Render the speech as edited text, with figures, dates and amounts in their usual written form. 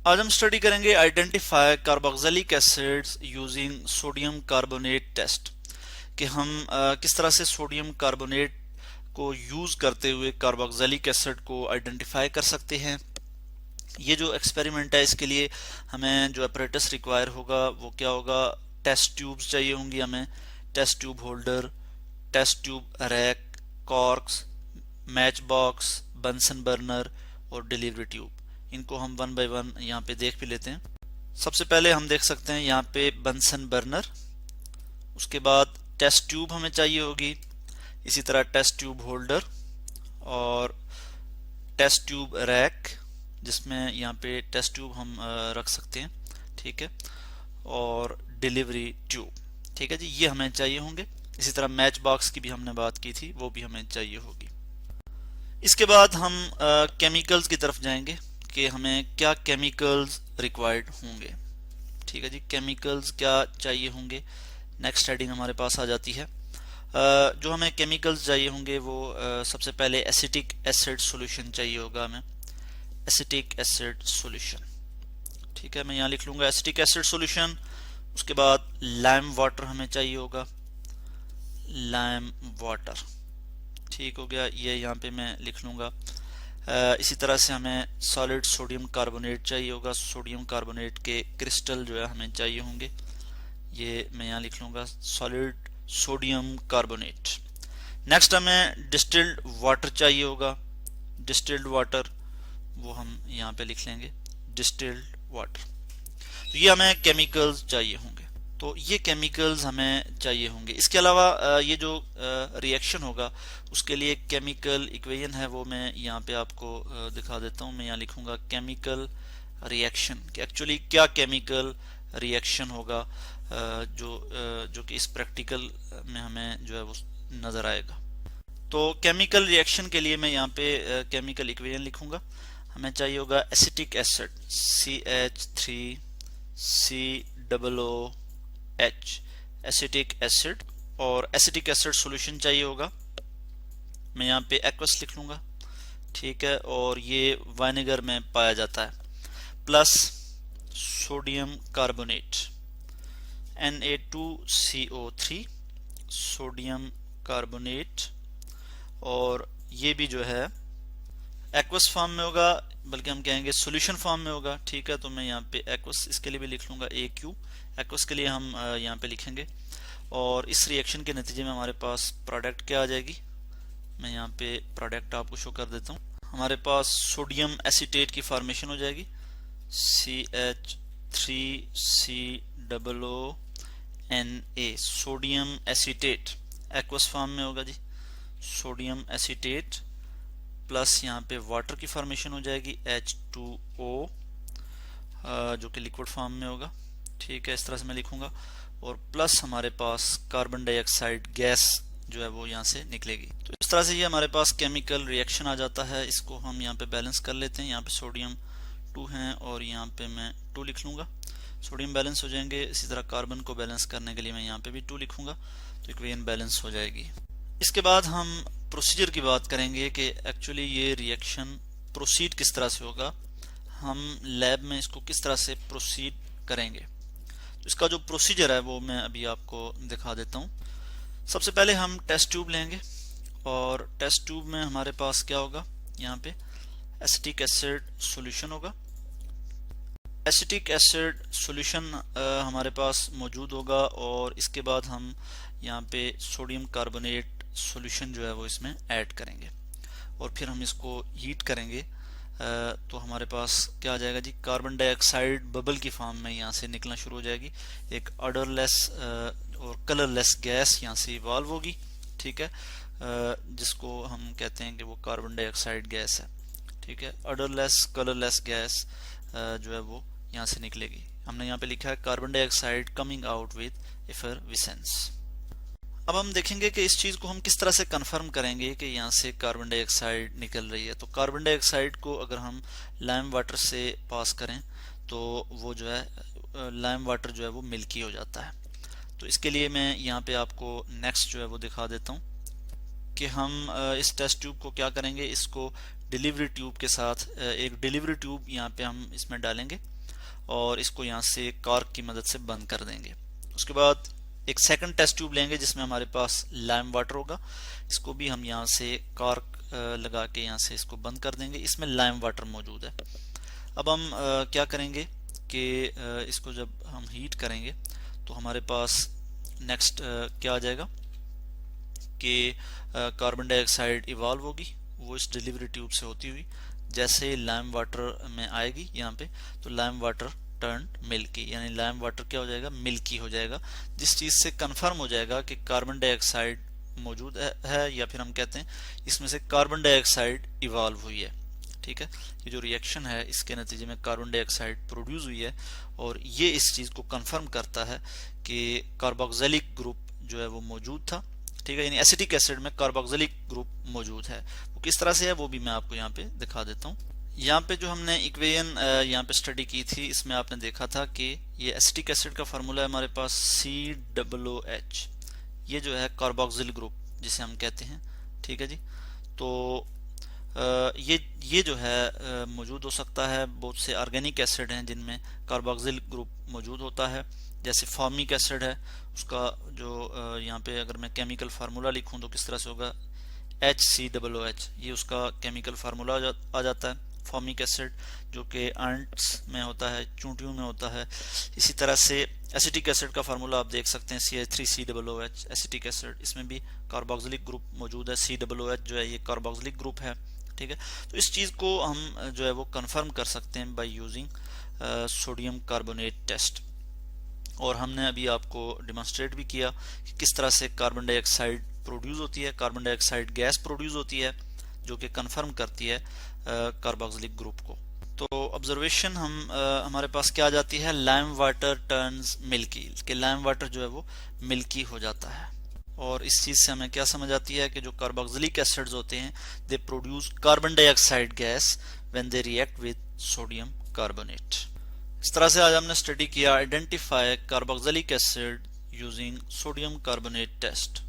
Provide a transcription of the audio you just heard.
आज हम स्टडी करेंगे identify carboxylic acids using sodium carbonate test कि हम किस तरह से सोडियम कार्बोनेट को यूज करते हुए कार्बोक्सिलिक एसिड को आइडेंटिफाई कर सकते हैं। ये जो एक्सपेरिमेंट है इसके लिए हमें जो अपरेटस रिक्वायर होगा वो क्या होगा, टेस्ट ट्यूब्स चाहिए होंगी हमें, test tube holder, test tube rack, corks, match box, Bunsen burner और डिलीवरी ट्यूब। इनको हम वन बाय वन यहाँ पे देख भी लेते हैं। सबसे पहले हम देख सकते हैं यहाँ पे बंसन बर्नर, उसके बाद टेस्ट ट्यूब हमें चाहिए होगी, इसी तरह टेस्ट ट्यूब होल्डर और टेस्ट ट्यूब रैक जिसमें यहाँ पे टेस्ट ट्यूब हम रख सकते हैं, ठीक है, और डिलीवरी ट्यूब, ठीक है जी, ये हमें चाहिए होंगे। इसी तरह मैच बॉक्स की भी हमने बात की थी, वो भी हमें चाहिए होगी। इसके बाद हम केमिकल्स की तरफ जाएंगे कि हमें क्या केमिकल्स रिक्वायर्ड होंगे, ठीक है जी, केमिकल्स क्या चाहिए होंगे। नेक्स्ट हेडिंग हमारे पास आ जाती है। जो हमें केमिकल्स चाहिए होंगे वो सबसे पहले एसिटिक एसिड सॉल्यूशन चाहिए होगा हमें, एसिटिक एसिड सॉल्यूशन, ठीक है, मैं यहाँ लिख लूँगा एसिटिक एसिड सॉल्यूशन। उसके बाद लाइम वाटर हमें चाहिए होगा, लाइम वाटर, ठीक हो गया, ये यहाँ पे मैं लिख लूँगा। इसी तरह से हमें सॉलिड सोडियम कार्बोनेट चाहिए होगा, सोडियम कार्बोनेट के क्रिस्टल जो है हमें चाहिए होंगे, ये मैं यहाँ लिख लूँगा सॉलिड सोडियम कार्बोनेट। नेक्स्ट हमें डिस्टिल्ड वाटर चाहिए होगा, डिस्टिल्ड वाटर, वो हम यहाँ पे लिख लेंगे डिस्टिल्ड वाटर। तो ये हमें केमिकल्स चाहिए होंगे, तो ये केमिकल्स हमें चाहिए होंगे। इसके अलावा ये जो रिएक्शन होगा उसके लिए केमिकल इक्वेशन है, वो मैं यहाँ पे आपको दिखा देता हूँ। मैं यहाँ लिखूंगा केमिकल रिएक्शन कि एक्चुअली क्या केमिकल रिएक्शन होगा जो कि इस प्रैक्टिकल में हमें जो है वो नज़र आएगा। तो केमिकल रिएक्शन के लिए मैं यहाँ पे केमिकल इक्वेशन लिखूंगा। हमें चाहिए होगा acetic acid CH3COOH acetic acid, और एसिटिक एसिड सॉल्यूशन चाहिए होगा, मैं यहाँ पे एक्वस लिख लूँगा, ठीक है, और ये वाइनेगर में पाया जाता है, plus sodium carbonate Na2CO3 sodium carbonate, और ये भी जो है एक्वस फॉर्म में होगा, बल्कि हम कहेंगे सॉल्यूशन फॉर्म में होगा, ठीक है। तो मैं यहाँ पे एक्वस इसके लिए भी लिख लूँगा AQ, एक्वस के लिए हम यहाँ पे लिखेंगे। और इस रिएक्शन के नतीजे में हमारे पास प्रोडक्ट क्या आ जाएगी, मैं यहाँ पे प्रोडक्ट आपको शो कर देता हूँ। हमारे पास सोडियम एसीटेट की फॉर्मेशन हो जाएगी, CH3COONA, sodium acetate, aqueous form में होगा जी, सोडियम एसीटेट, प्लस यहाँ पे वाटर की फॉर्मेशन हो जाएगी H2O जो कि लिक्विड फॉर्म में होगा, ठीक है, इस तरह से मैं लिखूंगा। और प्लस हमारे पास कार्बन डाइऑक्साइड गैस जो है वो यहाँ से निकलेगी। तो इस तरह से ये हमारे पास केमिकल रिएक्शन आ जाता है। इसको हम यहाँ पे बैलेंस कर लेते हैं। यहाँ पे सोडियम 2 है और यहाँ पे मैं 2 लिख लूँगा, सोडियम बैलेंस हो जाएंगे। इसी तरह कार्बन को बैलेंस करने के लिए मैं यहाँ पे भी 2 लिखूंगा, तो इक्वेशन बैलेंस हो जाएगी। इसके बाद हम प्रोसीजर की बात करेंगे कि एक्चुअली ये रिएक्शन प्रोसीड किस तरह से होगा, हम लैब में इसको किस तरह से प्रोसीड करेंगे। तो इसका जो प्रोसीजर है वो मैं अभी आपको दिखा देता हूँ। सबसे पहले हम टेस्ट ट्यूब लेंगे और टेस्ट ट्यूब में हमारे पास क्या होगा, यहाँ पे एसिटिक एसिड सॉल्यूशन होगा। एसिटिक एसिड सॉल्यूशन हमारे पास मौजूद होगा और इसके बाद हम यहाँ पे सोडियम कार्बोनेट सॉल्यूशन जो है वो इसमें ऐड करेंगे और फिर हम इसको हीट करेंगे। तो हमारे पास क्या आ जाएगा जी, कार्बन डाइऑक्साइड बबल की फॉर्म में यहाँ से निकलना शुरू हो जाएगी। एक ऑर्डरलेस और कलरलेस गैस यहाँ से इवॉल्व होगी, ठीक है, जिसको हम कहते हैं कि वो कार्बन डाइऑक्साइड गैस है, ठीक है। ऑर्डरलेस कलरलेस गैस जो है वो यहाँ से निकलेगी। हमने यहाँ पे लिखा है carbon dioxide coming out with effervescence. अब हम देखेंगे कि इस चीज को हम किस तरह से कंफर्म करेंगे कि यहाँ से कार्बन डाइऑक्साइड निकल रही है। तो कार्बन डाइऑक्साइड को अगर हम लाइम वाटर से पास करें तो वो जो है लाइम वाटर जो है वो मिल्की हो जाता है। तो इसके लिए मैं यहाँ पे आपको नेक्स्ट जो है वो दिखा देता हूँ कि हम इस टेस्ट ट्यूब को क्या करेंगे, इसको डिलीवरी ट्यूब के साथ एक डिलीवरी ट्यूब यहाँ पे हम इसमें डालेंगे और इसको यहाँ से कॉर्क की मदद से बंद कर देंगे। उसके बाद एक सेकंड टेस्ट ट्यूब लेंगे जिसमें हमारे पास लाइम वाटर होगा, इसको भी हम यहाँ से कॉर्क लगा के यहाँ से इसको बंद कर देंगे। इसमें लाइम वाटर मौजूद है। अब हम क्या करेंगे कि इसको जब हम हीट करेंगे तो हमारे पास नेक्स्ट क्या आ जाएगा कि कार्बन डाइऑक्साइड इवॉल्व होगी, वो इस डिलीवरी ट्यूब से होती हुई जैसे लाइम वाटर में आएगी यहाँ पे, तो लाइम वाटर टर्न मिल्की, यानी लाइम वाटर क्या हो जाएगा, मिल्की हो जाएगा, जिस चीज से कंफर्म हो जाएगा कि कार्बन डाइऑक्साइड मौजूद है या फिर हम कहते हैं इसमें से कार्बन डाइऑक्साइड इवॉल्व हुई है। ठीक है, ये जो रिएक्शन है इसके नतीजे में कार्बन डाइऑक्साइड प्रोड्यूस हुई है और ये इस चीज को कंफर्म करता है कि कार्बोक्सिलिक ग्रुप जो है वो मौजूद था। ठीक है, यानी एसिटिक एसिड में कार्बोक्सिलिक ग्रुप मौजूद है। वो किस तरह से है वो भी मैं आपको यहाँ पे दिखा देता हूँ। यहाँ पे जो हमने इक्वेशन यहाँ पे स्टडी की थी इसमें आपने देखा था कि ये एसिटिक एसिड का फार्मूला है हमारे पास COOH, ये जो है कार्बोक्सिल ग्रुप जिसे हम कहते हैं। ठीक है जी, तो ये जो है मौजूद हो सकता है, बहुत से ऑर्गेनिक एसिड हैं जिनमें कार्बोक्सिल ग्रुप मौजूद होता है, जैसे फॉर्मिक एसिड है, उसका जो यहाँ पे अगर मैं केमिकल फार्मूला लिखूं तो किस तरह से होगा, HCOOH, ये उसका केमिकल फार्मूला आ जाता है। फॉर्मिक एसिड जो कि एंट्स में होता है, चूंटियों में होता है। इसी तरह से एसिटिक एसिड का फार्मूला आप देख सकते हैं CH3COOH, एसिटिक एसिड, इसमें भी कार्बोक्सिलिक ग्रुप मौजूद है। COOH जो है ये कार्बोक्सिलिक ग्रुप है। ठीक है, तो इस चीज को हम जो है वो कंफर्म कर सकते हैं by using sodium carbonate test. और हमने अभी आपको डिमॉन्स्ट्रेट भी किया कि किस तरह से कार्बन डाइऑक्साइड प्रोड्यूस होती है, कार्बन डाइऑक्साइड गैस प्रोड्यूस होती है जो कि कंफर्म करती है कार्बोक्सिलिक ग्रुप को। तो ऑब्जर्वेशन हमारे पास क्या आ जाती है, लाइम वाटर टर्न्स मिल्की, कि लाइम वाटर जो है वो मिल्की हो जाता है। और इस चीज से हमें क्या समझ आती है कि जो कार्बोक्सिलिक एसिड्स होते हैं they produce carbon dioxide gas when they react with sodium carbonate. इस तरह से आज हमने स्टडी किया identify carboxylic acid using sodium carbonate test.